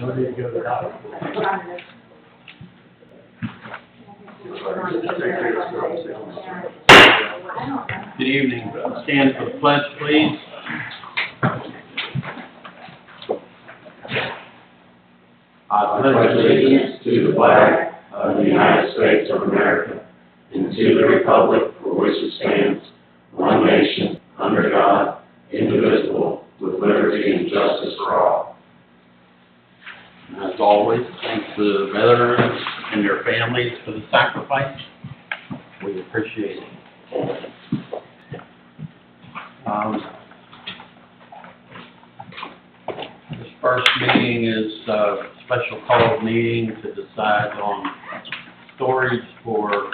No need to go to the hospital. Good evening. Stand for the pledge, please. I pledge allegiance to the flag of the United States of America and to the republic for which it stands, one nation, under God, indivisible, with liberty and justice for all. As always, thank the veterans and their families for the sacrifice. We appreciate it. This first meeting is a special call meeting to decide on storage for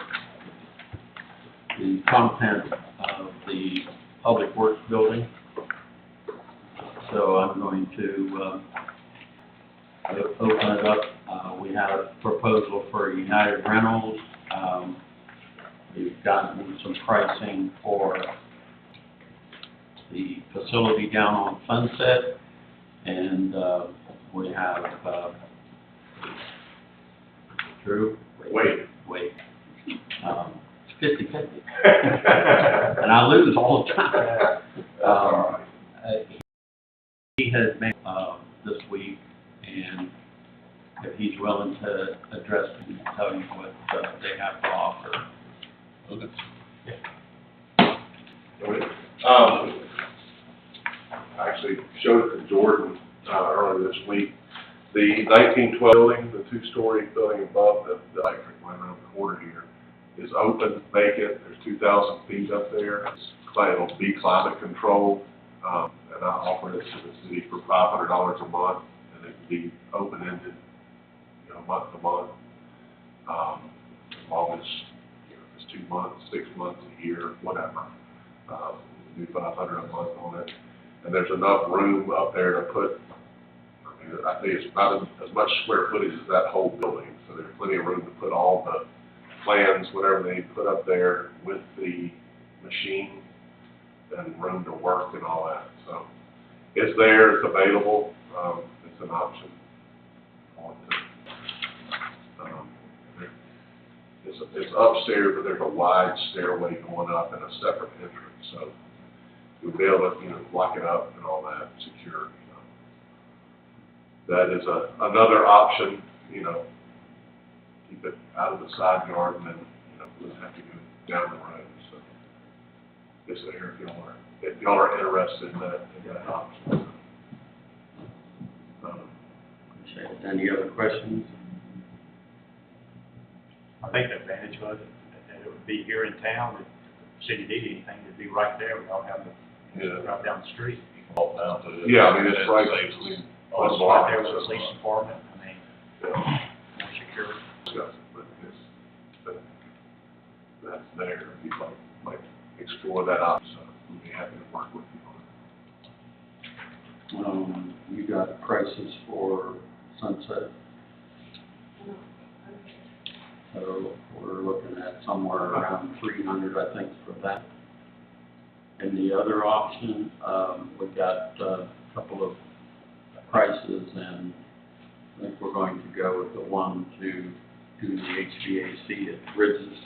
the content of the Public Works Building. So I'm going to open it up. We have a proposal for United Rentals. We've gotten some pricing for the facility down on Sunset, and we have Drew. Wait. 50-50, and I lose all the time. He has made this week, and if he's willing to address it and tell you what they have to offer. Okay. I actually showed it to Jordan earlier this week. The 1912 building, the two-story building above the electric line around the corner here, is open, vacant. There's 2,000 feet up there. It'll be climate controlled, and I offered it to the city for $500 a month, and it can be open-ended, month to month, as long as it's 2 months, 6 months, a year, whatever. We do $500 a month on it, and there's enough room up there to put. I think it's about as much square footage as that whole building, so there's plenty of room to put all the plans, whatever they need to put up there with the machine and room to work and all that. So it's there, it's available, it's an option. It's upstairs, but there's a wide stairway going up and a separate entrance, so you'll be able to, lock it up and all that, secure. That is another option, keep it out of the side yard and then, wouldn't have to go down the road. So it's there if y'all are interested in that option. Appreciate it. Any other questions? I think the advantage was that it would be here in town. If the city needed anything, it'd be right there. We don't have to drive down the street. Yeah, I mean, it's right. It's right there with the police department. I mean, more secure. But that's there. If you'd like explore that option, so we'd be happy to work with you on it. You got prices for Sunset? So we're looking at somewhere around 300, I think, for that. And the other option, we got a couple of prices, and I think we're going to go with the one to do the HVAC at Bridges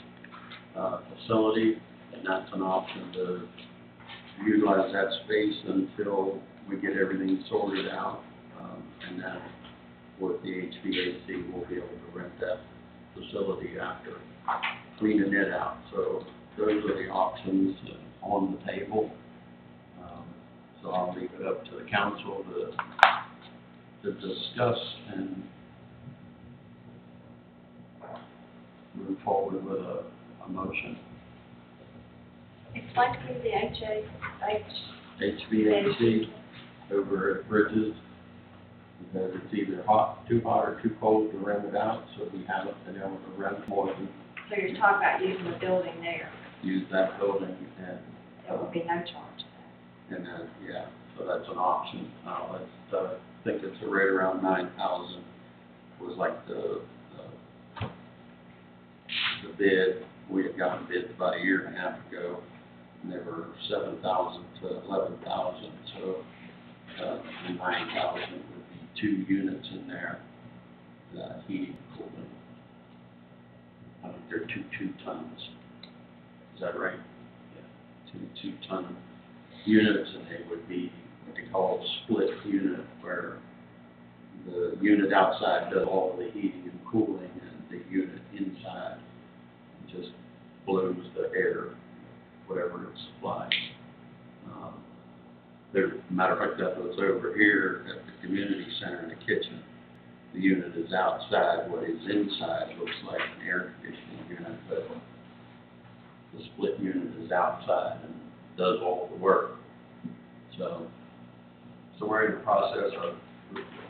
facility, and that's an option to utilize that space until we get everything sorted out, and then with the HVAC, we'll be able to rent that facility after cleaning it out. So those are the options on the table. So I'll leave it up to the council to discuss and move forward with a motion. Explain to me the HVAC over at Bridges, because it's either too hot or too cold to rent it out, so we haven't been able to rent more than So you're talking about using the building there. use that building, and There would be no charge. then, so that's an option. I think it's right around 9,000 was like the bid. We had gotten bids about a year and a half ago, and they were 7,000 to 11,000, so 9,000 would be 2 units in there, heating and cooling. I think they're 2 tons. Is that right? Yeah. 2 2-ton units, and they would be what they call a split unit, where the unit outside does all of the heating and cooling, and the unit inside just blows the air, whatever it supplies. Matter of fact, that was over here at the community center in the kitchen. The unit is outside. What is inside looks like an air conditioning unit, but the split unit is outside and does all the work. So we're in the process of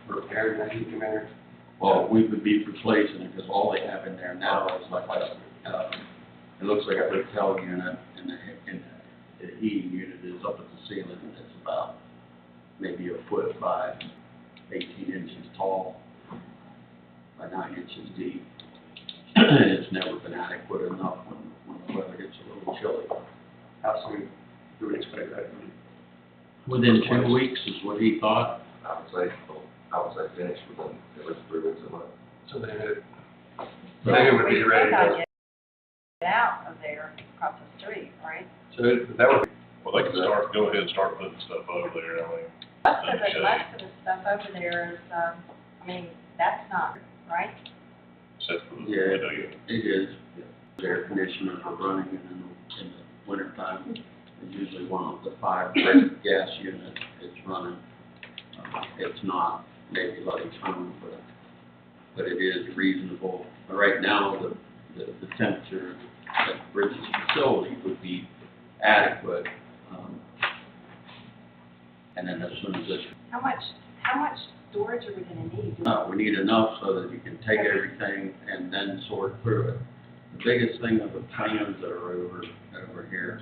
repairing that heat conveyor? well, we would be replacing it, because all they have in there now is like, it looks like a hotel unit, and the heating unit is up at the ceiling, and it's about maybe 1 foot by 18 inches tall, by 9 inches deep. And it's never been adequate enough when the weather gets a little chilly. How soon do we expect that to be? Within 2 weeks is what he thought. I would say finish within at least 3 weeks a month. So then it would be ready to, Get out of there across the street, right? so that would be, Well, they can go ahead and start putting stuff over there, I mean. Most of the stuff over there is, I mean, that's not, right? Except for the Yeah, window unit. it is. The air conditioners are running, and in the wintertime, it's usually one of the 5 gas units is running. It's not maybe like home, but it is reasonable. Right now, the temperature at Bridges facility would be adequate. And then as soon as this, How much storage are we gonna need? we need enough so that you can take everything and then sort through it. The biggest thing are the plans that are over here.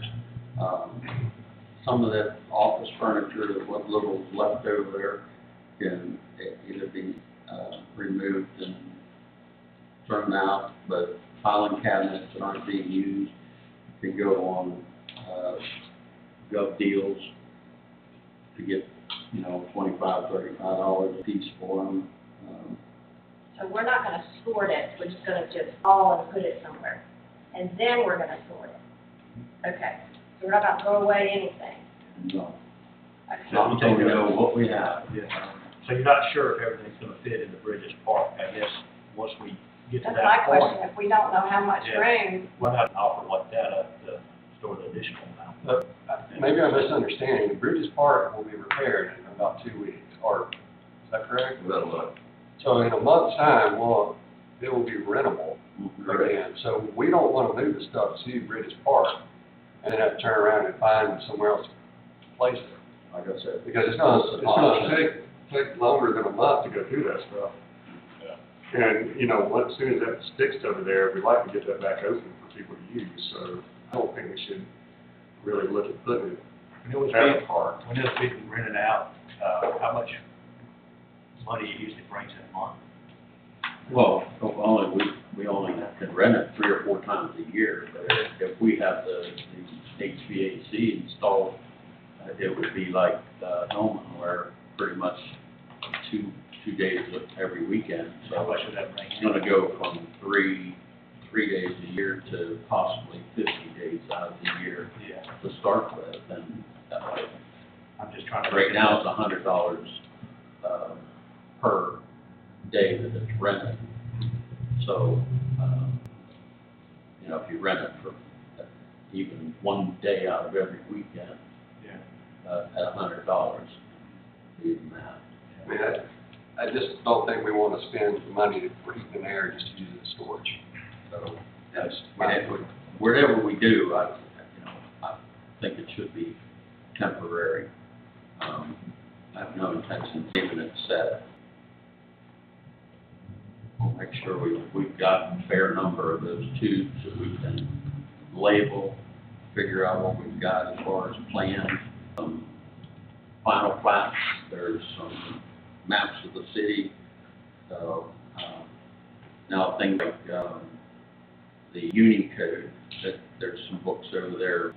Some of that office furniture, what little is left over there, can either be removed and thrown out, but filing cabinets that aren't being used can go on Gov Deals to get, $25, $35 a piece for them. So we're not gonna sort it, we're just gonna haul and put it somewhere, and then we're gonna sort it. Okay, so we're not gonna throw away anything. No, Okay. not until we know what we have. Yeah. So you're not sure if everything's gonna fit in the Bridges Park, I guess, once we get to That's my that point. question, if we don't know how much Yeah. room, We'll have an offer like that to store the additional amount. maybe I'm misunderstanding, the Bridges Park will be repaired in about 2 weeks, or, is that correct? Within a month. So in a month's time, it will be rentable Correct. again. So we don't want to move the stuff to Bridges Park and then have to turn around and find somewhere else to place it. Like I said, Because it's gonna take longer than a month to go through that stuff. And, as soon as that sticks over there, we'd like to get that back open for people to use, so I don't think we should really look at putting it When it was at being, the park. when it was being rented out, how much money it usually brings in a month? well, we only can rent it 3 or 4 times a year, but if we have the HVAC installed, it would be like Hillman, where pretty much two days of every weekend. How So much would that bring it's in? gonna go from three days a year to possibly 50 days out of the year Yeah, to start with, and I'm just trying to. right now it's $100 per day that it's rented. So, if you rent it for even 1 day out of every weekend, Yeah. at $100, do the math. I mean, I just don't think we want to spend the money for heat and air just to use it as storage. So that's my And opinion. whatever we do, I think it should be temporary. I have no intention of leaving it set. We'll make sure we've got a fair number of those tubes that we can label, figure out what we've got as far as plans, final plats. There's some maps of the city. So, now things like, the Unicode, that there's some books over there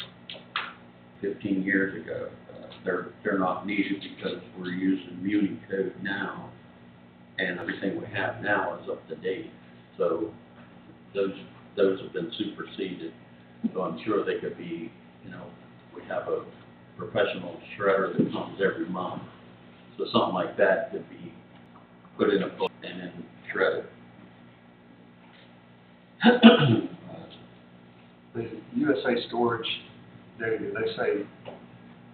15 years ago. They're not needed because we're using Unicode now and everything we have now is up to date. So those have been superseded. So I'm sure they could be, you know, we have a professional shredder that comes every month. So something like that could be put in a book and then shredded. The USA Storage, they say